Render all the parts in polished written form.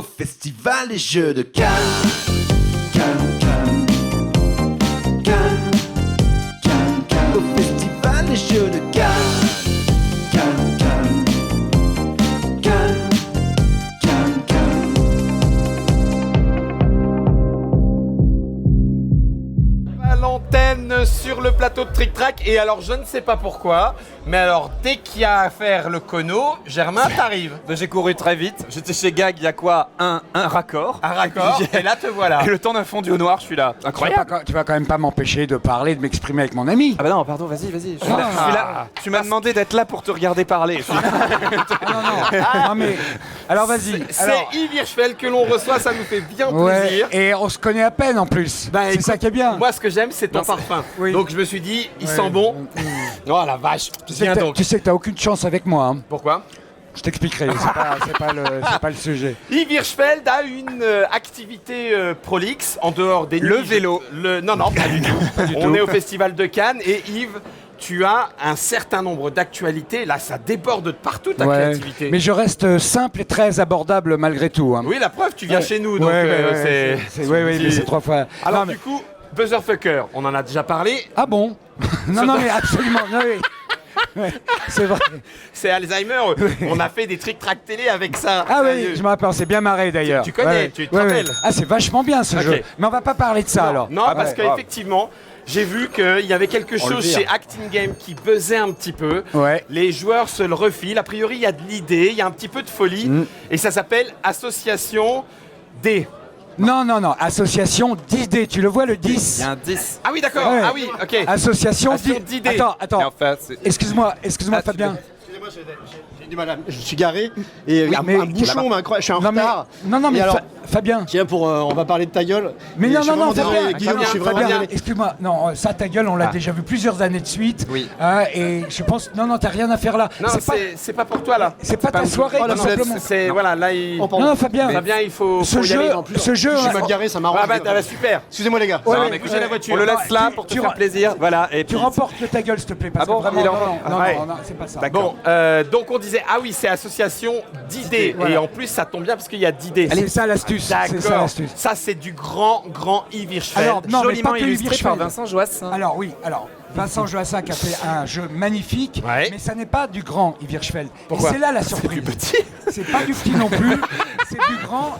au festival des Jeux de Cannes. Au festival des Jeux de Cannes. L'antenne sur le plateau de Trick Track. Et alors, je ne sais pas pourquoi, mais alors, dès qu'il y a à faire le cono, Germain, t'arrives. J'ai couru très vite. J'étais chez Gag, il y a quoi un raccord. Un raccord, et là, te voilà. Et le temps d'un fondu au noir, je suis là. Incroyable. Tu vas quand même pas m'empêcher de parler, de m'exprimer avec mon ami. Ah bah non, pardon, vas-y. Je suis là. Tu m'as demandé d'être là pour te regarder parler. Non mais, alors vas-y. C'est Yves Hirschfeld que l'on reçoit, ça nous fait bien Ouais, plaisir. et on se connaît à peine en plus. Ben, c'est écoute, ça qui est bien. Moi, ce que j'aime, c'est ton parfum. Oui. Donc, je me suis dit, il sent bon. Oh la vache. Tu sais Viens que donc. tu sais que t'as aucune chance avec moi. Hein. Pourquoi? Je t'expliquerai. C'est pas le sujet. Yves Hirschfeld a une activité prolixe en dehors des Le nuits. vélo. Non, pas du tout. On est au Festival de Cannes et Yves, tu as un certain nombre d'actualités. Là, ça déborde de partout ta créativité. Mais je reste simple et très abordable malgré tout. Hein. Oui, la preuve, tu viens chez nous. Donc, Oui, mais c'est 3 fois. Alors, Non, mais- du coup, Buzzerfucker, on en a déjà parlé. Ah bon? Non, mais absolument. Non, oui. Ouais, c'est vrai. C'est Alzheimer. On a fait des trick-track télé avec ça. Ah oui, je me rappelle, on s'est bien marré d'ailleurs. Tu connais, tu te rappelles. Ah, c'est vachement bien ce Ok. jeu. Mais on va pas parler de ça alors. Non, parce qu'effectivement, j'ai vu qu'il y avait quelque chose chez Acting Game qui buzzait un petit peu. Ouais. Les joueurs se le refilent. A priori, il y a de l'idée, il y a un petit peu de folie. Et ça s'appelle Association D. Non, association d'idées. Tu le vois le 10? Il y a un 10. Ah oui, d'accord. Ouais. Ah oui, ok. Association d'idées. Attends. Et en fait, c'est- Excuse-moi, Fabien. Excusez-moi, j'ai du mal. Je suis garé et Oui, un mais- bouchon m'a incroyable. Je suis en Non, mais, retard. non, mais Et alors, Fabien. tiens, on va parler de ta gueule. Mais Et non, je suis vraiment désolé, Fabien, Guillaume, je suis vraiment désolé. excuse-moi, non, ça ta gueule, on l'a déjà vu plusieurs années de suite. Oui. Et je pense, non, t'as rien à faire là. Non, c'est pas pour toi là. C'est pas ta soirée, Oh, non, tout mais simplement. C'est voilà, là il. Oh, pardon. Non, Fabien, Il faut ce y jeu, aller. En plus, ce jeu, je suis mal garé, ça m'arrange. Ah bah super. Excusez-moi les gars. Ouais, Non, ouais, mais écoutez, ouais. la voiture. On le laisse là pour te faire plaisir. Voilà. Et tu puis. remportes le ta gueule, s'il te plaît, parce Ah bon, que vraiment, il en- non, Ouais. non, c'est pas ça. Bon, donc on disait, ah oui, c'est association d'idées. Voilà. Et en plus, ça tombe bien parce qu'il y a d'idées. C'est ça l'astuce. C'est ça D'accord. l'astuce. Ça, c'est du grand Yves Hirschfeld. Alors, non, mais Joliment pas que illustré Hirschfeld. par Vincent Joassin. Alors oui, Vincent Joassin qui a fait un jeu magnifique, Ouais. mais ça n'est pas du grand Yves Hirschfeld. Pourquoi Et c'est là la surprise. C'est pas du petit non plus, c'est du grand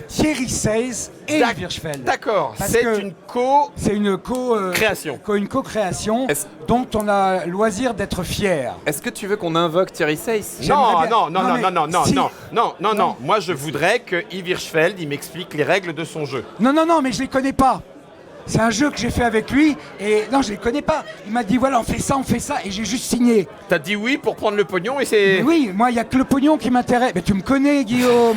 Thierry Seyss et Yves Hirschfeld. D'accord, Parce c'est que une C'est une Création. une co-création Est-ce- dont on a loisir d'être fier. Est-ce que tu veux qu'on invoque Thierry Seyss? J'aimerais Non, bien- mais si- non. Moi, je voudrais que Yves Hirschfeld, il m'explique les règles de son jeu. Non, mais je les connais pas. C'est un jeu que j'ai fait avec lui et non, je les connais pas. Il m'a dit voilà, on fait ça et j'ai juste signé. T'as dit oui pour prendre le pognon et c'est... Mais oui, moi, il y a que le pognon qui m'intéresse. Mais tu me connais, Guillaume.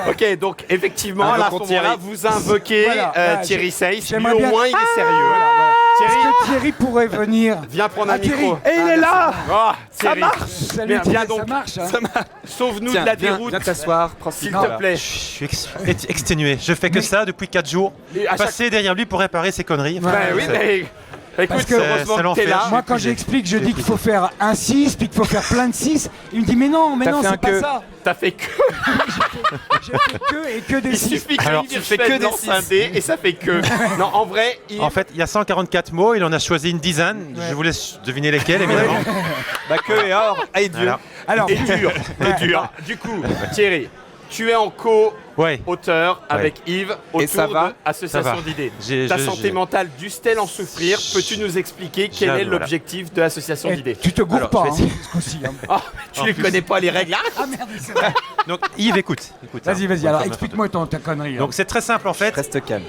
Ok, donc effectivement, là, à ce Invoquons moment-là, Thierry. vous invoquez Voilà, Thierry Seyss. Lui, j'aimerais au bien- moins, il est sérieux. Est-ce Thierry, que Thierry pourrait venir? viens prendre un Thierry. micro. Et il est là. Oh, Thierry. Salut, Viens Thierry, donc. ça marche. Hein. Sauve-nous Tiens, de la viens déroute, t'asseoir, s'il profite. te plaît. Je suis exténué. Je fais que ça depuis 4 jours. Et à chaque- Passer derrière lui pour réparer ses conneries. Ben oui, mais... Écoute, Parce que- heureusement c'est que t'es l'enfer. là. Moi, quand j'explique, je dis qu'il faut faire un 6, puis qu'il faut faire plein de 6. Il me dit mais non, T'as fait un c'est pas que. ça. T'as fait que... J'ai fait que des Il 6. suffit que Alors, Yves tu fais que Hirschfeld des lance un six. dé et ça fait que... Non, en vrai, Yves... En fait, il y a 144 mots, il en a choisi une dizaine. Je vous laisse deviner lesquels, évidemment. Bah que et or, et Dieu. Voilà. Alors, Et dur, et dur. Du coup, Thierry, tu es en co-auteur Ouais. avec Yves Et ça autour va de Association Ça va. d'idées. J'ai- Ta je- santé j'ai- mentale dû-elle en souffrir? Peux-tu nous expliquer quel est Voilà. l'objectif de Association d'idées? tu te gourres Alors, pas je vais hein, ce coup-ci. Hein. Oh, tu ne connais pas les règles. Ah merde, c'est vrai. Donc, Yves, écoute. Vas-y, hein. alors Comme explique-moi ta connerie. hein. Donc, c'est très simple en fait. Reste calme.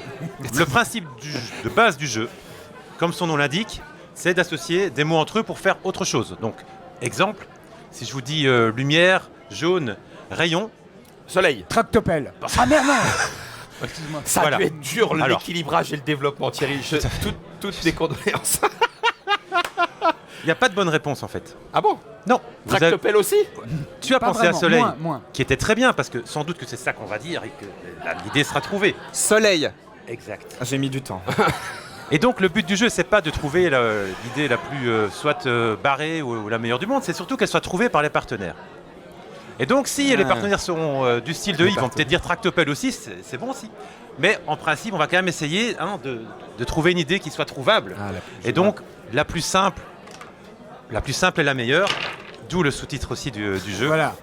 Le principe de base du jeu, comme son nom l'indique, c'est d'associer des mots entre eux pour faire autre chose. Donc, exemple, si je vous dis lumière, jaune, rayon, Soleil. Tractopelle. Ah merde, non. Excuse-moi. Ça Voilà. a dû être dur, Alors. l'équilibrage et le développement, Thierry. Toutes les condoléances. il n'y a pas de bonne réponse en fait. Ah bon? Non. Vous avez- Tractopelle aussi? tu as Pas pensé vraiment, à Soleil, moins. qui était très bien, parce que sans doute que c'est ça qu'on va dire et que l'idée sera trouvée. Soleil. Exact. Ah, j'ai mis du temps. Et donc le but du jeu, c'est pas de trouver l'idée la plus soit barrée ou la meilleure du monde, c'est surtout qu'elle soit trouvée par les partenaires. Et donc, si les partenaires sont du style de Yves, vont peut-être dire Tractopelle aussi, c'est bon aussi. Mais en principe, on va quand même essayer de trouver une idée qui soit trouvable. Et donc, la plus simple est la meilleure, d'où le sous-titre aussi du jeu. Voilà.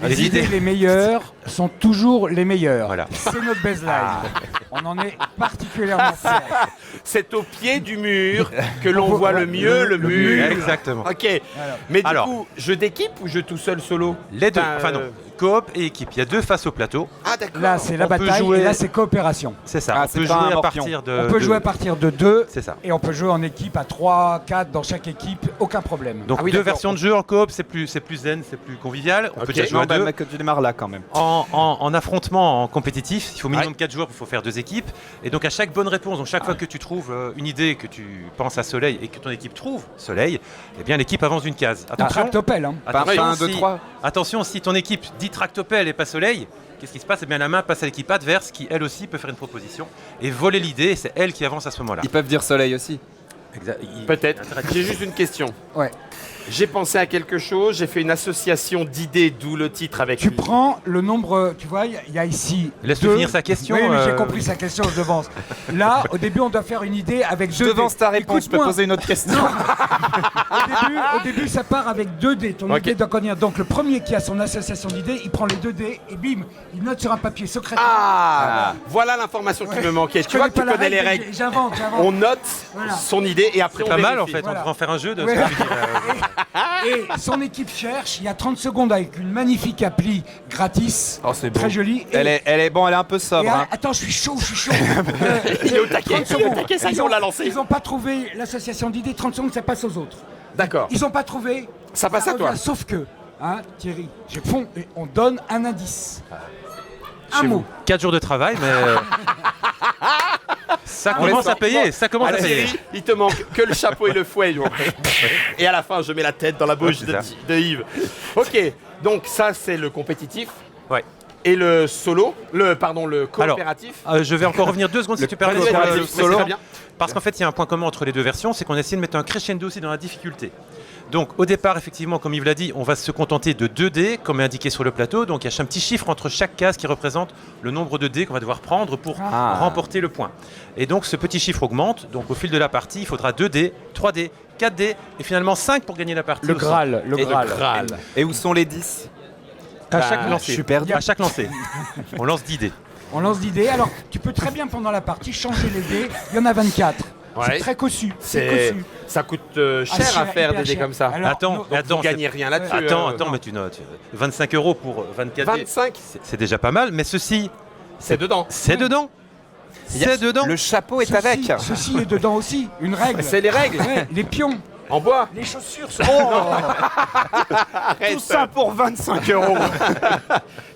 Les Les idées idées. les meilleures sont toujours les meilleures. Voilà. C'est notre baseline. On en est particulièrement fiers. C'est au pied du mur que l'on voit le mieux le mur. Exactement. Ok. Mais du coup, jeu d'équipe ou jeu tout seul solo? Les deux, Enfin, enfin non, coop et équipe. Il y a deux faces au plateau. Ah d'accord. Là, c'est la On peut bataille jouer- et là, c'est coopération. C'est ça. Ah, on c'est peut pas un jouer à morpion. partir de. On peut jouer à partir de 2 C'est ça. et on peut jouer en équipe à 3, 4 dans chaque équipe, aucun problème. Donc Ah oui, deux d'accord. versions de jeu en coop, c'est plus zen, c'est plus convivial. On Ok. peut déjà jouer à deux. que tu démarres là quand même. En affrontement, en compétitif, il faut minimum 4 joueurs, il faut faire 2 équipes. Et donc à chaque bonne réponse, donc chaque fois que tu trouves une idée, que tu penses à Soleil et que ton équipe trouve Soleil, eh bien l'équipe avance d'une case. Un Attention, tractopelle, hein. attention, un, deux, si, trois. attention, si ton équipe dit Tractopelle et pas Soleil, qu'est-ce qui se passe? Eh bien la main passe à l'équipe adverse qui elle aussi peut faire une proposition et voler l'idée, et c'est elle qui avance à ce moment-là. Ils peuvent dire soleil aussi. Peut-être. J'ai juste une question. Ouais. J'ai pensé à quelque chose, j'ai fait une association d'idées, d'où le titre avec Tu prends le nombre, tu vois, il y a ici. Laisse-le deux- finir sa question, Oui, mais j'ai euh. compris sa question, je devance. Là, au début, on doit faire une idée avec 2 dés. Devance ta réponse, je peux Écoute-moi. poser une autre question. Au début, ça part avec 2 dés. Ton Ok. idée doit convenir. Donc, le premier qui a son association d'idées, il prend les 2 dés et bim, il note sur un papier secrètement. Ah, voilà l'information qui me manquait. Je Tu vois que tu pas la connais les règle, règles. J'invente. On note Voilà. son idée et après on Pas mal en vérifie. fait, Voilà. on devrait en faire un jeu de Ouais. ce que tu dis, Et son équipe cherche. Il y a 30 secondes avec une magnifique appli gratis. Oh, c'est beau. Très jolie. Et- Elle est bon, elle est un peu et sobre. hein. attends, je suis chaud. Il est au taquet, 30 il est au secondes. taquet, ça y est, Ils on ont- l'a lancé. Ils n'ont pas trouvé l'association d'idées. 30 secondes, ça passe aux autres. D'accord. Ils n'ont pas trouvé. Ça passe à toi. revient, sauf que, hein, Thierry, on donne un indice. Un Chez mot. vous. 4 jours de travail, mais ça On commence les à payer, ça commence à Alors, payer. Thierry, il te manque que le chapeau et le fouet. donc. Et à la fin, je mets la tête dans la bouche Ouais, de, c'est ça. de Yves. Ok, donc ça c'est le compétitif. Ouais. Et le solo, le coopératif. Je vais encore revenir 2 secondes si tu permets. Vas-y, sur vas-y, le vas-y, solo. c'est très bien. Parce qu'en fait, il y a un point commun entre les deux versions, c'est qu'on essaie de mettre un crescendo aussi dans la difficulté. Donc au départ, effectivement, comme Yves l'a dit, on va se contenter de 2 dés, comme est indiqué sur le plateau. Donc il y a un petit chiffre entre chaque case qui représente le nombre de dés qu'on va devoir prendre pour remporter le point. Et donc ce petit chiffre augmente. Donc au fil de la partie, il faudra 2 dés, 3 dés, 4 dés et finalement 5 pour gagner la partie. Le au centre. Graal, le Et Graal. Et où sont les 10? À chaque Bah, lancer. je suis perdu. À chaque lancer. On lance 10 dés. On lance d'idées. Alors, tu peux très bien pendant la partie changer les dés. Il y en a 24. Ouais. C'est très cossu. C'est C'est- cossu. Ça coûte Ah, cher à faire hyper des dés cher. comme ça. Alors, Attends, non, attends, Vous gagnez rien là-dessus. Attends, mais tu notes. 25 € pour 24 dés. 25, C'est déjà pas mal, mais ceci, c'est dedans. c'est dedans. C'est dedans. Le chapeau est ceci, avec. Ceci est dedans aussi. Une règle. C'est les règles. Ouais, les pions. En bois. Les chaussures. sont- Arrête. Tout ça pour 25 €.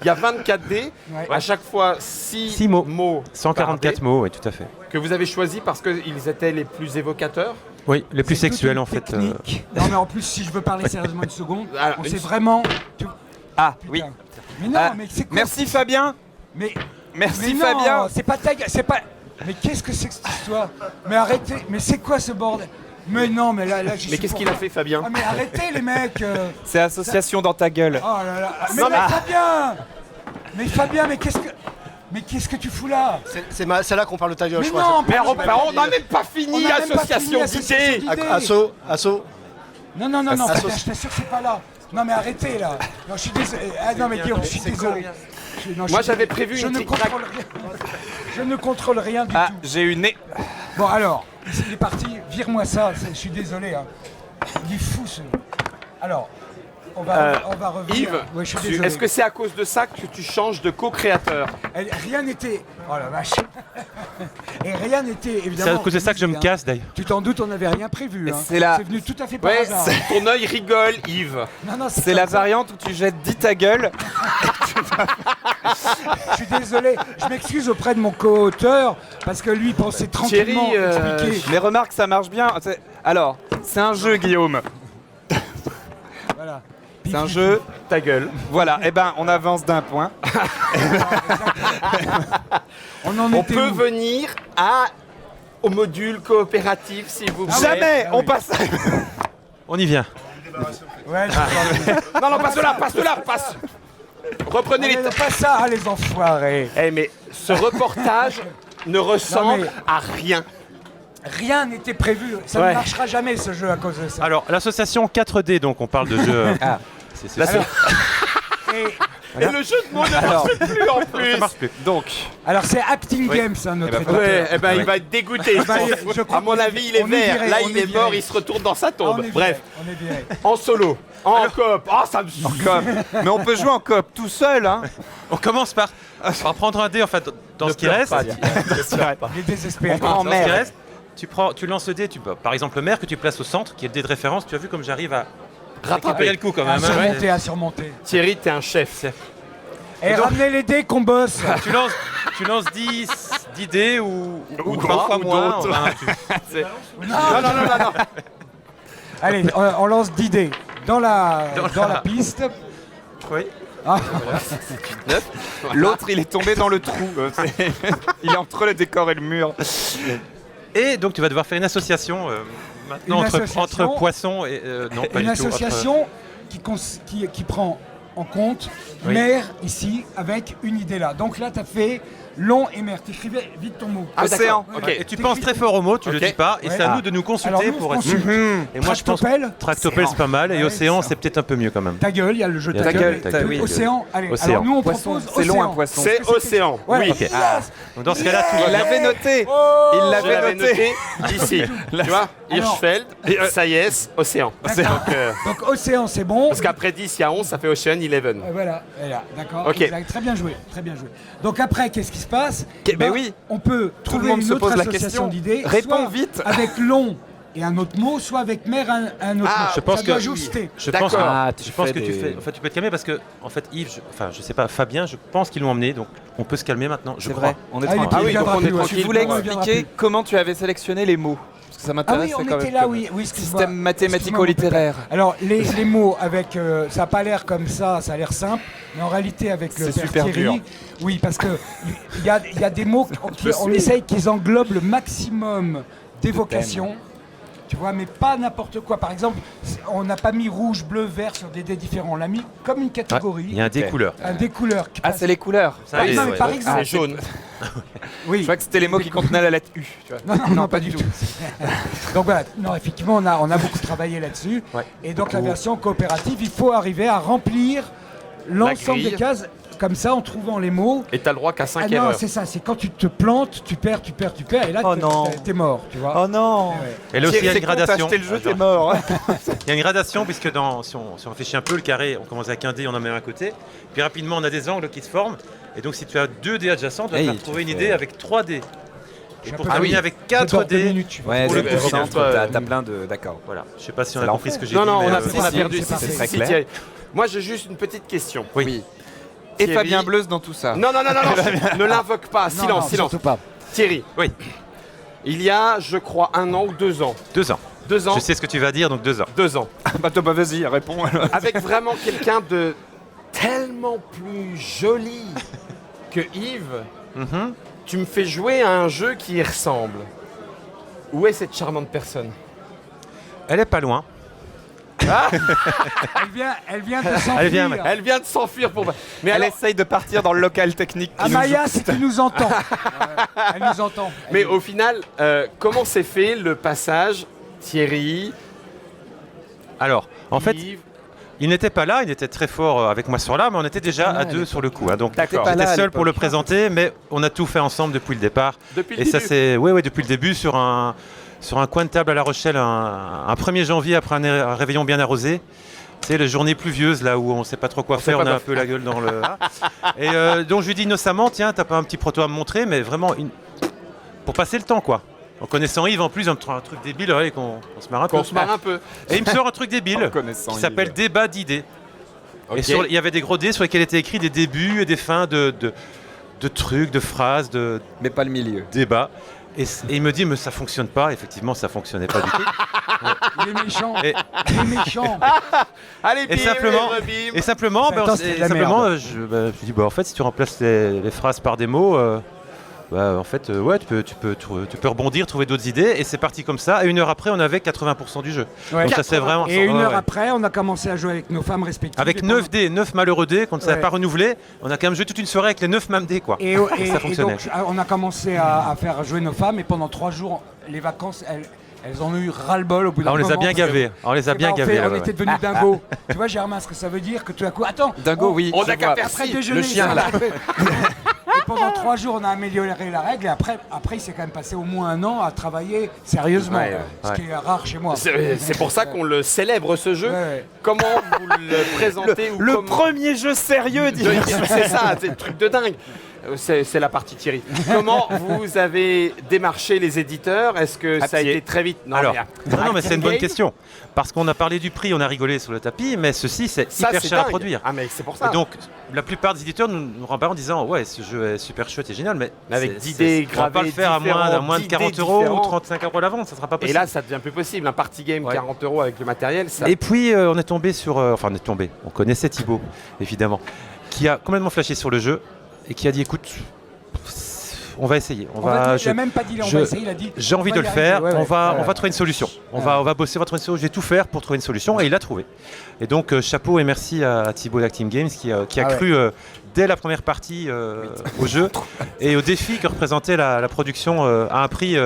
Il y a 24 dés. Ouais. À chaque fois, 6 Six mots. mots. 144 par dé, mots, oui, tout à fait. que vous avez choisis parce qu'ils étaient les plus évocateurs. Oui, les plus C'est toute sexuels une en fait. technique. Non, mais en plus, si je veux parler sérieusement une seconde, Alors, on une- sait vraiment. Ah, Putain. oui. Mais non, Ah, mais c'est quoi Merci Fabien. Mais Merci non, Fabien. c'est pas ta gueule, c'est pas. Mais qu'est-ce que c'est que cette histoire? Mais arrêtez, mais c'est quoi ce bordel? Mais non, mais là, j'y Mais suis qu'est-ce pour qu'il a rien. fait, Fabien? Ah mais arrêtez les mecs. C'est association dans ta gueule. Oh là là. Mais, Non, mais mais- Fabien. Mais Fabien, mais qu'est-ce que tu fous là? C'est là qu'on parle de ta gueule, Mais je crois. non, Mais pas- on n'a même pas fini On a même pas association fini association d'idées. d'idées. Asso. Non, Ah, Fabien, je t'assure que c'est pas là. Non mais arrêtez là. Non, je suis désolé. Ah non mais Guillaume, je suis désolé. Moi, j'avais prévu je une ne tic-tac. contrôle rien. Je ne contrôle rien du Ah, tout. j'ai eu nez. Bon alors, il est parti, vire-moi ça, je suis désolé. Hein. Il est fou ce. Alors, on va revenir. Yves, Ouais, je suis désolé. est-ce que c'est à cause de ça que tu changes de co-créateur? Rien n'était. Oh la vache. Et rien n'était évidemment. C'est à cause de ça que je me hein. casse d'ailleurs. Tu t'en doutes, on n'avait rien prévu. Et Hein. c'est là- C'est venu tout à fait par Ouais, hasard. ton œil rigole, Yves. Non, C'est la variante où tu jettes 10 ta gueule. Je suis désolé. Je m'excuse auprès de mon co-auteur parce que lui pensait tranquillement Thierry, expliquer. Mais remarque, ça marche bien. Alors, c'est un jeu, Guillaume. Voilà. C'est un jeu. Ta gueule. Voilà, et ben on avance d'un point. On en On était peut où venir au module coopératif, s'il vous plaît. Jamais Ah on oui. passe. On y vient. Ouais, je Non, passe-le-là, passe. Reprenez les... pas ça, les enfoirés. Eh, mais ce reportage ne ressemble mais- à rien. Rien n'était prévu. Ça Ouais. ne marchera jamais ce jeu à cause de ça. Alors, l'association 4D, donc on parle de jeu. C'est Là, ça. Et- Et le jeu de mots ne marche plus en plus. Ça marche plus. Donc, alors c'est Acting Oui. Games, hein, notre ben, éditeur. Ouais, eh ben il va être dégoûté. bah, je crois À mon qu'on est- avis, il est on est vert. viré, Là, on il est est viré. mort, il se retourne dans sa Ah, tombe. on est Bref, viré, on est viré. en solo, en coop. Ah, ça me coop. Mais on peut jouer en coop tout seul, hein. On commence par prendre un dé, en fait, dans Ne ce qui pleure reste. pas, Diane. Il est désespéré. prend en Dans ce qui mer. reste, tu lances le dé, par exemple le maire que tu places au centre, qui est le dé de référence. Tu as vu comme j'arrive à récupérer le coup quand À même. hein. surmonter, à surmonter. Thierry, t'es un chef. Et ramenez les dés qu'on bosse. Tu lances 10 dés ou parfois moins, d'autres. Non. Allez, on lance 10 dés dans la Dans la- piste. Oui. L'autre, il est tombé dans le trou. Il est entre le décor et le mur. Et donc tu vas devoir faire une association maintenant Une entre, association. entre poissons et non pas Une du tout, association qui prend en compte Oui. mer ici avec une idée là. Donc là, tu as fait long et mer. T'écrivais vite ton mot. Ah, Océan. d'accord. Ok. Et tu penses très fort au mot, tu le Ok. dis pas, et Ouais. c'est à Ah. nous de nous Alors, consulter nous, pour on être. consulte. Et moi je pense Tractopelle, Tractopelle c'est pas mal, et Ouais, Océan ça. c'est peut-être un peu mieux quand même. ta gueule, il y a le jeu Il y a ta ta gueule. gueule, ta gueule. Océan, allez. Océan. Alors nous, on Poisson. propose C'est long, océan. un poisson. C'est océan. Ouais, Oui. ok. Ah. Yes. Donc dans ce cas-là, tout va Il bien. l'avait noté. Oh, Il Je l'avait l'avais noté. noté ici. Tu vois, Hirschfeld, Sayes, océan. D'accord. Donc océan, c'est bon. Parce qu'après 10, il y a 11, ça fait Ocean 11. Voilà, d'accord. Ok. Exact. Très bien joué, très bien joué. Donc après, qu'est-ce qui se passe Ben oui. On peut Tout le trouver monde une se autre pose la association question. d'idées. Réponds soit vite. Avec long et un autre mot, soit avec mer un autre Ah, mot. je pense Ça doit que- ajuster. Je D'accord. pense que, Ah, je pense que tu fais. En fait, tu peux te calmer parce que, en fait, Yves, je sais pas, Fabien, je pense qu'ils l'ont emmené, donc on peut se calmer maintenant. Je C'est crois. vrai. On est Ah, il tranquille. oui, viendra donc on plus, est ouais. tranquille. Tu voulais On reviendra expliquer plus. comment tu avais sélectionné les mots. Parce que ça Ah m'intéresse oui, on quand était même. là, oui, excuse-moi. Système mathématico-littéraire. Alors, les mots avec. Ça n'a pas l'air comme ça a l'air simple, mais en réalité, avec le C'est père super Thierry, dur. oui, parce que il y a des mots on essaye qu'ils englobent le maximum d'évocations. Tu vois, mais pas n'importe quoi. Par exemple, on n'a pas mis rouge, bleu, vert sur des dés différents. On l'a mis comme une Ouais, catégorie. il y a un dé Ok. couleur. Un des couleurs. Qui Ah, passe- c'est les couleurs. Ça, Oui, les- non, mais ouais. par exemple. C'est jaune. Oui. Je crois que c'était les mots qui contenaient la lettre U. Tu vois. Non, pas du tout. Donc voilà, non, effectivement, on a beaucoup travaillé là-dessus. Ouais. Et donc la version coopérative, il faut arriver à remplir l'ensemble grille. des cases, comme ça, en trouvant les mots. Et t'as le droit qu'à 5 Ah non, erreurs. c'est ça, c'est quand tu te plantes, tu perds, et là, Oh non. t'es mort, tu vois. Oh non. Ouais. Et là aussi, il y a une C'est con, t'as gradation. acheté le jeu, Ah, t'es genre, mort. Il y a une gradation, puisque si on réfléchit un peu, le carré, on commence avec un dé, on en met un à côté. Puis rapidement, on a des angles qui se forment. Et donc, si tu as 2 dés adjacents, tu vas Hey, faire tu trouver une fais- idée avec 3 dés. Et suis un pour peu terminer comme- avec Je 4 dors 2 dés. minutes, tu vois. Ouais, Pour c'est le le coup, centre, final. t'as plein de. D'accord. Voilà. Je sais pas si on C'est a compris ce que j'ai dit. Non, mais, on a si, perdu. c'est Si, très si, clair. Thierry. Moi, j'ai juste une petite question. Oui. Et Thierry. Fabien Bleuze dans tout ça. Non, ne l'invoque pas. Non, Silence, non, silence. surtout pas. Thierry. Oui. Il y a, je crois, 1 an ou 2 ans. 2 ans. 2 ans. Je sais ce que tu vas dire, donc 2 ans. 2 ans. Bah, toi, bah, vas-y, réponds. Avec vraiment quelqu'un de tellement plus joli que Yves, Mhm. tu me fais jouer à un jeu qui y ressemble. Où est cette charmante personne? Elle est pas loin. Elle vient de s'enfuir. Elle vient, mec. Elle vient de s'enfuir pour... Mais Elle alors, essaye de partir dans le local technique. qui nous Amaya, si tu nous entends. Elle nous entend. mais au final, comment s'est fait le passage Thierry, Alors, en fait, Yves? il n'était pas là, il était très fort avec moi sur là, mais on était déjà là, à à 2 l'époque. sur le coup. Hein, donc, D'accord. pas là, j'étais à seul pour le l'époque. présenter, mais on a tout fait ensemble depuis le départ. Depuis le Et ça, début. c'est oui, depuis le début, sur un coin de table à La Rochelle, un 1er janvier, après un réveillon bien arrosé. C'est la journée pluvieuse, là où on ne sait pas trop quoi faire, sait on pas a un quoi peu la gueule dans le... Et donc je lui dis innocemment, tiens, t'as pas un petit proto à me montrer, mais vraiment, pour passer le temps, quoi. En connaissant Yves, en plus, un truc débile, ouais, qu'on se marre un peu. Qu'on se marre un peu. Et il me sort un truc débile, En connaissant qui s'appelle Yves. Débat d'idées. Ok. Et il y avait des gros dés sur lesquels étaient écrits des débuts et des fins de trucs, de phrases, de Mais pas le milieu. débats. Et il me dit, mais ça fonctionne pas. Effectivement, ça fonctionnait pas du tout. Il est méchant. Et- Il est méchant. Allez, Et bim, simplement, bim. et simplement, Attends, c'est de la merde. je dis, bah, en fait, si tu remplaces les phrases par des mots, En fait, ouais, tu peux rebondir, trouver d'autres idées, et c'est parti comme ça. Et 1 heure après, on avait 80% du jeu. Ouais. Donc ça c'est vraiment. Et 1 heure après, on a commencé à jouer avec nos femmes respectives. Avec Et 9 dés, 9 malheureux dés, qu'on ne savait Ouais. pas renouveler, on a quand même joué toute une soirée avec les 9 mêmes dés, quoi. Et ça fonctionnait. donc, on a commencé à faire jouer nos femmes, et pendant 3 jours, les vacances, elles en ont eu ras-le-bol au bout d'un Ah, on moment. les a bien gavés. On les a bien gavés. On était devenus dingos. Tu vois, Germain, ce que ça veut dire que tout à coup. Attends, Dingo, oui. On je a qu'à vois. faire après ci, déjeuner, le chien ça là. va. Et pendant 3 jours, on a amélioré la règle. Et après il s'est quand même passé au moins 1 an à travailler sérieusement. Ouais, ce qui est rare chez moi. C'est pour ça qu'on le célèbre ce jeu. Ouais. Comment vous le présentez ou Le comment- premier jeu sérieux, dit. C'est ça, c'est le truc de dingue. C'est la partie Thierry. Comment vous avez démarché les éditeurs? Est-ce que À ça a pied. été très vite? Alors, mais non, mais c'est une bonne Game, question. Parce qu'on a parlé du prix, on a rigolé sur le tapis, mais ceci, c'est ça, hyper c'est cher à dingue. produire. Ah, mais c'est pour ça. Et donc, la plupart des éditeurs nous rembarrent en disant ouais, ce jeu est super chouette et génial, mais Avec c'est- 10 dés on va pas gravés le faire à différents, moins de 10 40 dés euros ou différents. 35 euros la vente, ça sera pas Et possible. là, ça devient plus possible. Un party game, Ouais. 40 euros avec le matériel, ça. Et puis, on est tombé sur. Enfin, on est tombé. On connaissait Thibaut, évidemment, qui a complètement flashé sur le jeu et qui a dit écoute, on va essayer. En fait, il a même pas dit on je- va essayer, il a dit J'ai envie on de va le y faire, arriver. Ouais, on ouais. va trouver une solution. On Ouais. va bosser, on va trouver une solution. Je vais tout faire pour trouver une solution et il l'a trouvé. Et donc chapeau et merci à Thibaut d'Acteam Games qui a Ah cru dès la première partie au jeu et au défi que représentait la production à un prix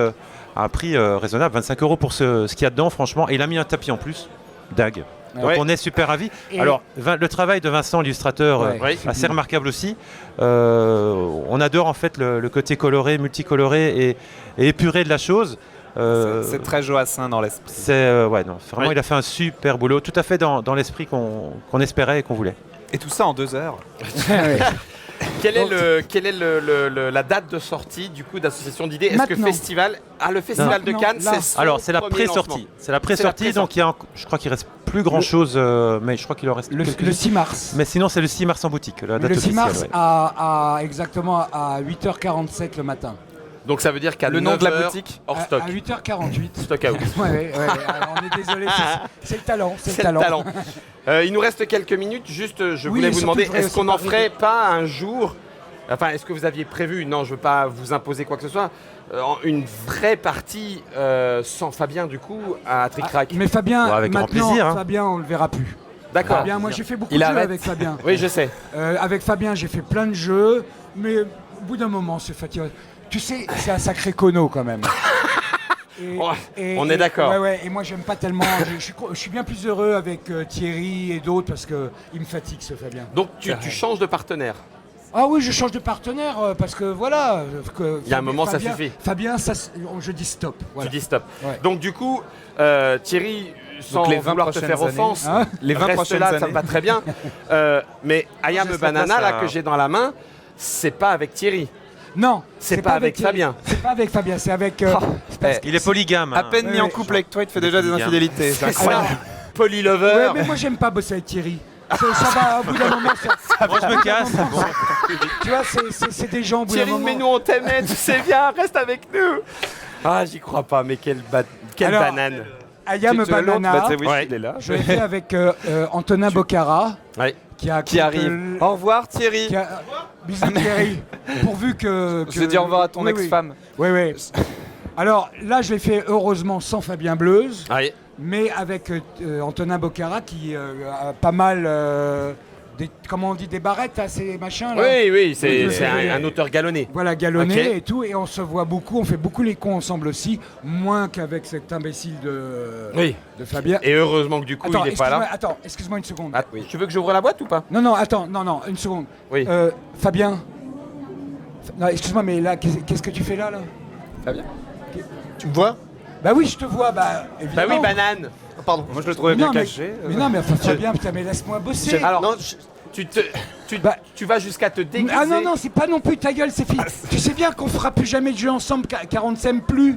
raisonnable, 25 euros pour ce qu'il y a dedans franchement. Et il a mis un tapis en plus, dingue. Donc Ouais. on est super ravis. Et- Alors le travail de Vincent, l'illustrateur, Ouais. Oui. assez remarquable aussi. On adore en fait le côté coloré, multicoloré et épuré de la chose. C'est très Joassin dans l'esprit. Ouais, non, vraiment, Oui. il a fait un super boulot, tout à fait dans l'esprit qu'on espérait et qu'on voulait. Et tout ça en 2 heures. Quelle est la date de sortie du coup d'association d'idées? Est-ce que Maintenant. le festival de Non, Cannes, là. c'est son Alors, c'est la premier pré-sortie. lancement. C'est la pré-sortie, pré-sortie. donc je crois qu'il reste plus grand chose, mais je crois qu'il en reste Le quelques-unes. 6 mars. Mais sinon, c'est le 6 mars en boutique, la date Le 6 officielle. mars ouais. exactement à 8h47 le matin. Donc ça veut dire qu'à Le nom de la 9 heures, boutique hors stock. À 8h48. Stock out. Ouais. Alors, on est désolé, c'est le talent. C'est le talent. Il nous reste quelques minutes. Juste, je Oui, voulais et vous surtout, demander, je voudrais est-ce aussi qu'on en parler ferait pas un jour? Enfin, est-ce que vous aviez prévu? Non, je veux pas vous imposer quoi que ce soit. Une vraie partie sans Fabien du coup à Trick Track. Mais Fabien, Ouais, avec grand maintenant, plaisir, hein. Fabien, on le verra plus. D'accord. Fabien, moi j'ai fait beaucoup Il de jeux arrête. avec Fabien. Oui, je sais. Avec Fabien, j'ai fait plein de jeux, mais au bout d'un moment, c'est fatigant. Tu sais, c'est un sacré cono quand même. Et- Oh, on est d'accord. Ouais, et moi j'aime pas tellement. Je suis bien plus heureux avec Thierry et d'autres parce qu'il me fatigue ce Fabien. Donc tu changes de partenaire. Ah oui, je change de partenaire parce que voilà. Il y a un moment, ça suffit. Fabien, je dis stop. Voilà. Tu dis stop. Ouais. Donc du coup, Thierry, sans les 20 vouloir te faire prochaines offense, Hein Les 20 reste prochaines là, années. ça me va très bien. Mais Ayam Je serais Banana, pas là, ça. que j'ai dans la main, c'est pas avec Thierry. Non, C'est pas avec Thierry. Fabien. C'est pas avec Fabien, c'est avec. Il est polygame. À hein. peine mis en Ouais. couple avec toi, il te fait déjà des Bien. infidélités. C'est incroyable. Alors, Polylover. ouais, mais moi j'aime pas bosser avec Thierry. Ça va, au bout d'un moment, Moi, je me casse. Bon. tu vois, c'est des gens au bout d'un Thierry, moment. mais nous on t'aimait, tu sais bien, reste avec nous. Ah, j'y crois pas, mais quelle Alors, banane. Ayam Tu te l'autre, Banana, bah, tu sais, oui, Ouais. il est là. je l'ai fait avec Antonin Bocara, Ouais. qui a Qui arrive. Au revoir Thierry. Bisous Thierry. Pourvu que. Je dis au revoir à ton Oui, ex-femme. Oui, oui. Alors là, je l'ai fait heureusement sans Fabien Bleuze, Ouais. mais avec Antonin Bocara qui a pas mal. Comment on dit, des barrettes à ces machins là. Oui, oui, c'est Oui, oui. un auteur galonné. Voilà, galonné Ok. et tout, et on se voit beaucoup, on fait beaucoup les cons ensemble aussi, moins qu'avec cet imbécile Oui. de Fabien. Et heureusement que du coup, il est pas là. Excuse-moi une seconde. Ah, tu veux que j'ouvre la boîte ou pas? Non, attends, une seconde. Oui. Fabien. Non, excuse-moi, mais là, qu'est-ce que tu fais là Tu me vois? Bah oui, je te vois, Bah évidemment. oui, banane. Ah, pardon. Moi je le trouvais bien Non, mais- caché. Mais non, mais enfin, Fabien, putain, mais laisse-moi bosser. Alors, Non, Bah- tu vas jusqu'à te déguiser. Ah non, c'est pas non plus ta gueule, c'est fini. Tu sais bien qu'on fera plus jamais de jeu ensemble, car on ne s'aime plus.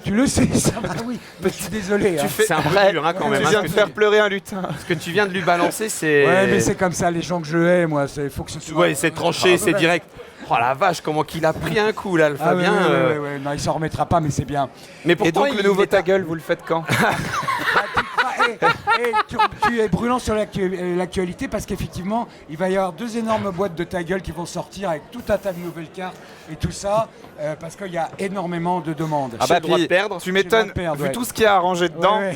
Tu le sais, ça va, oui. Mais je suis désolé. hein. C'est un peu dur hein, quand même. Tu hein, viens ce de que faire tu- pleurer un lutin. Ce que tu viens de lui balancer, c'est. Ouais, mais c'est comme ça, les gens que je hais, moi, il faut que ce soit. Ouais, c'est tranché, c'est ouais. direct. Oh la vache, comment qu'il a pris un coup là, le Ah ouais, Fabien. ouais. Non, il s'en remettra pas, mais c'est bien. Mais Et pourtant, donc le il nouveau est ta gueule, vous le faites quand? Bah, tu es brûlant sur l'actualité parce qu'effectivement, il va y avoir 2 énormes boîtes de ta gueule qui vont sortir avec tout un tas de nouvelles cartes et tout ça, parce qu'il y a énormément de demandes. Ah J'ai bah le droit de puis, perdre. tu m'étonnes, J'ai le droit de perdre, vu ouais. tout ce qu'il y a arrangé dedans. Ouais,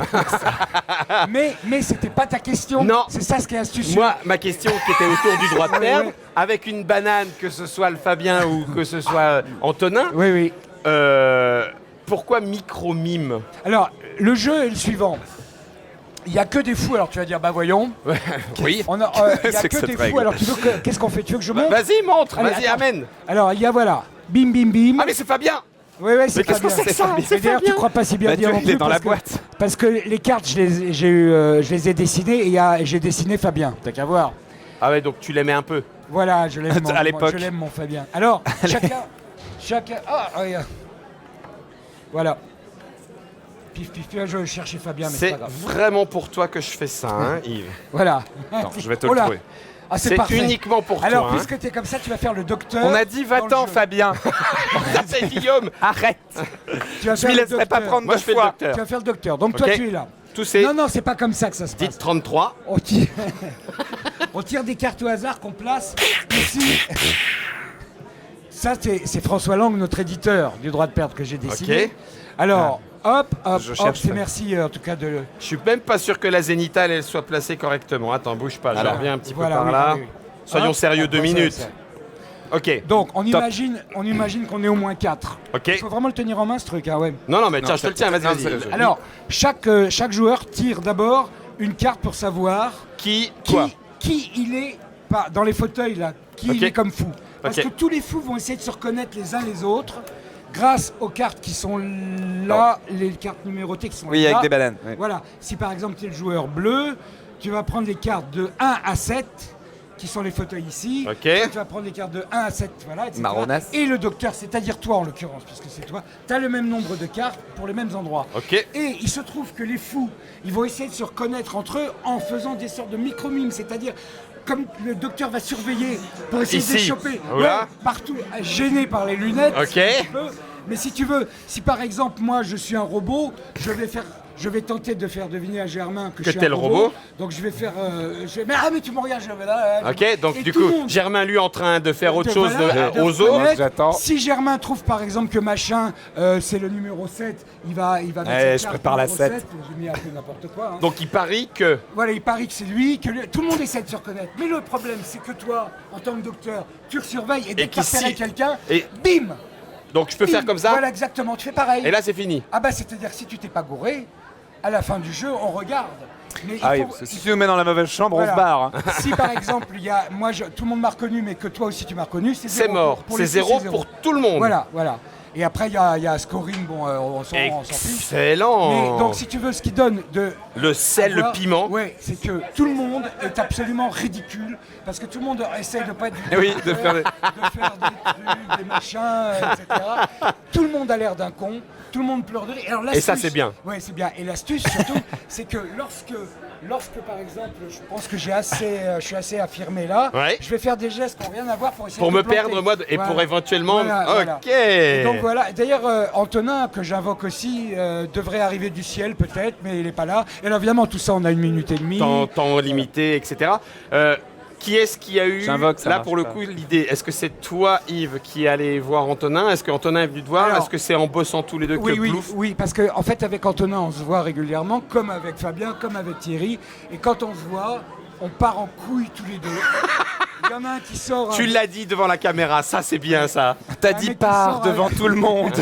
ouais. mais c'était pas ta question. Non. C'est ça ce qui est astucieux. Moi, ma question qui était autour du droit de Ouais, perdre, ouais. avec une banane, que ce soit le Fabien ou que ce soit Antonin, Oui, oui. pourquoi micro-mime? Alors, le jeu est le suivant. Il n'y a que des fous, alors tu vas dire, bah voyons. Oui. Il n'y a C'est que que cette des règle. fous, alors qu'est-ce qu'on fait? Tu veux que je montre? Vas-y, montre, Allez, vas-y, attends. amène. Alors, il y a voilà, bim, bim, bim. Ah, mais c'est Fabien. Oui, oui, c'est Mais qu'est-ce pas que bien. c'est que ça? C'est Et d'ailleurs, tu Fabien. crois pas si bien Bah, dire tu- non il est plus dans la parce que- boîte. Parce que les cartes, je les ai dessinées et j'ai dessiné Fabien. T'as qu'à voir. Ah ouais, donc tu l'aimais un peu. Voilà, je l'aime. À l'époque. Je l'aime mon Fabien. Alors, chacun. Ah, regarde. Voilà. Pif, pif, pif. Je vais chercher Fabien, mais c'est C'est pas grave. vraiment pour toi que je fais ça, hein, Yves. Voilà. Attends, je vais te Oh le là. trouver. Ah, c'est C'est parfait. uniquement pour Alors, toi. hein. puisque t'es comme ça, tu vas faire le docteur. On a dit dans le va-t'en jeu. Fabien. Ça, c'est Guillaume. Arrête. Tu vas Je faire m'y le laisserai pas docteur. prendre Moi, deux je fais le fois. docteur. Tu vas faire le docteur. Donc, toi, Ok. tu es là. Tous ces. Non, non, c'est pas comme ça que ça se passe. Dites 33. On tire... on tire des cartes au hasard qu'on place ici. Ça, c'est François Lang, notre éditeur du droit de perdre que j'ai dessiné. Ok. Alors, hop, Je hop, cherche c'est ça. merci en tout cas de... Je suis même pas sûr que la zénitale elle soit placée correctement. Attends, bouge pas. Je Alors, reviens un petit voilà, peu par oui, là. oui, oui. Soyons Hop, sérieux, hop, 2 ça, minutes. ça. Ok. Donc, on Top. imagine qu'on est au moins 4. Ok. Il faut vraiment le tenir en main, ce truc, hein, ouais. Non, non, mais tiens, Non, je te le c'est- tiens. Vas-y, non, vas-y. c'est le jeu. Alors, chaque joueur tire d'abord une carte pour savoir Qui Quoi qui il est dans les fauteuils là, qui Ok. il est comme fou. Parce Ok. que tous les fous vont essayer de se reconnaître les uns les autres grâce aux cartes qui sont là, les cartes numérotées qui sont Oui, là. avec des bananes. oui. Voilà, si par exemple tu es le joueur bleu, tu vas prendre les cartes de 1 à 7 qui sont les fauteuils ici. Ok. Toi, tu vas prendre les cartes de 1 à 7, voilà, etc. Marronasse. Et le docteur, c'est-à-dire toi en l'occurrence, puisque c'est toi, tu as le même nombre de cartes pour les mêmes endroits. Ok. Et il se trouve que les fous, ils vont essayer de se reconnaître entre eux en faisant des sortes de micro-mimes, c'est-à-dire comme le docteur va surveiller pour essayer Ici. de les choper Oula. partout, gêné par les lunettes. Ok. un petit peu. Mais si tu veux, si par exemple moi je suis un robot, je vais tenter de faire deviner à Germain que je suis t'es un le robot. Donc je vais faire. Mais tu me regardes, je vais là. Ok, donc Et du tout le coup, monde- Germain lui en train de faire autre chose voilà, aux autres. reconnaître. J'attends. Si Germain trouve par exemple que machin c'est le numéro 7, il va mettre Allez, cette je carte prépare la numéro 7. J'ai mis un peu n'importe quoi. hein. Donc il parie que. Voilà, il parie que c'est lui, tout le monde essaie de se reconnaître. Mais le problème, c'est que toi, en tant que docteur, tu surveilles et dès Et que tu qu'ici- repères quelqu'un, et- bim Donc je peux faire bim. comme ça. Voilà, exactement, tu fais pareil. Et là c'est fini. Ah bah, c'est-à-dire que si tu t'es pas gouré, à la fin du jeu, on regarde. Mais Ah il oui, faut- parce que si tu nous mets dans la mauvaise chambre, Voilà. on se barre. hein. Si par exemple, il y a, tout le monde m'a reconnu, mais que toi aussi tu m'as reconnu, c'est C'est zéro. mort. Pour C'est les fous, zéro pour tout le monde. Voilà, voilà. Et après, il y a scoring, bon, on s'en fiche. Excellent. Mais donc, si tu veux, ce qui donne de Le sel, le avoir- piment. Ouais, c'est que tout le monde est absolument ridicule parce que tout le monde essaie de pas être du Oui, de faire des- de faire des trucs, des machins, etc. Tout le monde a l'air d'un con, tout le monde pleure de rire. Alors, Et ça, l'astuce- c'est bien. Ouais, c'est bien. Et l'astuce surtout, c'est que lorsque par exemple, je pense que je suis assez affirmé là, Ouais. je vais faire des gestes qui n'ont rien à voir pour essayer Pour de me planter. perdre moi et Voilà. pour éventuellement. Voilà, voilà. Ok. Et donc voilà, d'ailleurs Antonin, que j'invoque aussi, devrait arriver du ciel peut-être, mais il n'est pas là. Et alors évidemment tout ça on a 1 minute et demie. Temps limité, etc. Qui est-ce qui a eu, J'invoque, ça là marche pour le pas. coup, l'idée? Est-ce que c'est toi, Yves, qui est allé voir Antonin? Est-ce que Antonin est venu te voir? Alors- Est-ce que c'est en bossant tous les deux que Oui, oui, plouf? oui, parce qu'en fait avec Antonin on se voit régulièrement, comme avec Fabien, comme avec Thierry. Et quand on se voit, on part en couille tous les deux. Il y en a un qui sort. Tu l'as dit devant la caméra, ça c'est bien ça. T'as Un dit mec qui part sort devant avec- tout le monde.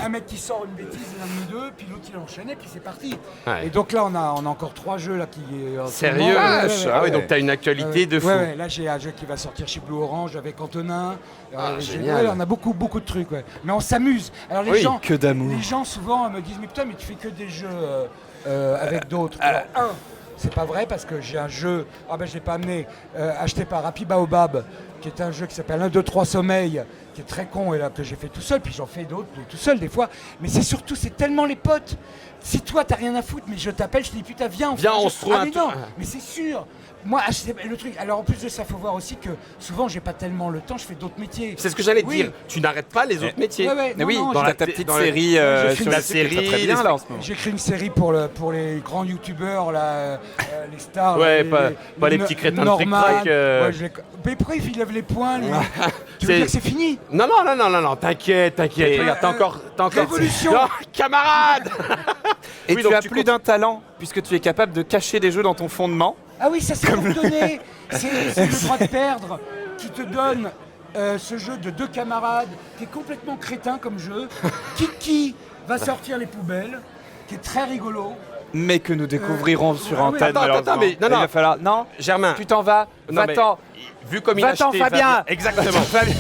Un mec qui sort une bêtise, l'un de nous deux, puis l'autre il enchaîne et puis c'est parti. Ouais. Et donc là on a encore 3 jeux là qui. Sérieux? Ah oui, donc t'as une actualité de fou. Ouais, là j'ai un jeu qui va sortir chez Blue Orange avec Antonin. génial. On a beaucoup de trucs, ouais. Mais on s'amuse. Alors les Oui, gens, que d'amour. Les gens souvent me disent mais putain mais tu fais que des jeux avec d'autres. Alors c'est pas vrai parce que j'ai un jeu, je l'ai pas amené, acheté par Happy Baobab, qui est un jeu qui s'appelle 1, 2, 3 Sommeil, qui est très con et là que j'ai fait tout seul, puis j'en fais d'autres tout seul des fois. Mais c'est surtout, c'est tellement les potes. Si toi t'as rien à foutre, mais je t'appelle, je te dis putain viens, Viens, fait un on jeu. se trouve Ah, un mais truc. non, mais c'est sûr. moi, le truc. Alors en plus de ça, faut voir aussi que souvent, j'ai pas tellement le temps. Je fais d'autres métiers. C'est ce que j'allais te Oui. dire. Tu n'arrêtes pas les autres métiers. Ouais, Mais oui, non, dans j'ai- ta petite dans la- série j'ai sur fait la la série, série, très bien les là en ce moment. J'écris une série pour les grands youtubeurs, là, les stars. Ouais, là, pas les petits crétins de Norman. trick-track, Ouais, mais pourquoi il lève les poings, lui Tu veux C'est- dire que c'est fini? Non, t'inquiète. Regarde, t'as encore. Révolution. Non, camarade. Et Oui, tu donc as tu plus d'un talent, puisque tu es capable de cacher des jeux dans ton fondement. Ah oui, ça c'est pour te donner. C'est le droit de perdre qui te donne ce jeu de 2 camarades qui est complètement crétin comme jeu. Kiki va sortir les poubelles, qui est très rigolo. Mais que nous découvrirons sur ah oui. antenne. Attends, malheureusement. mais non, Il va falloir. Non, Germain. tu t'en vas. Non, mais Va-t'en. vu comme il a Va-t'en, acheté Fabien. Exactement. Fabien.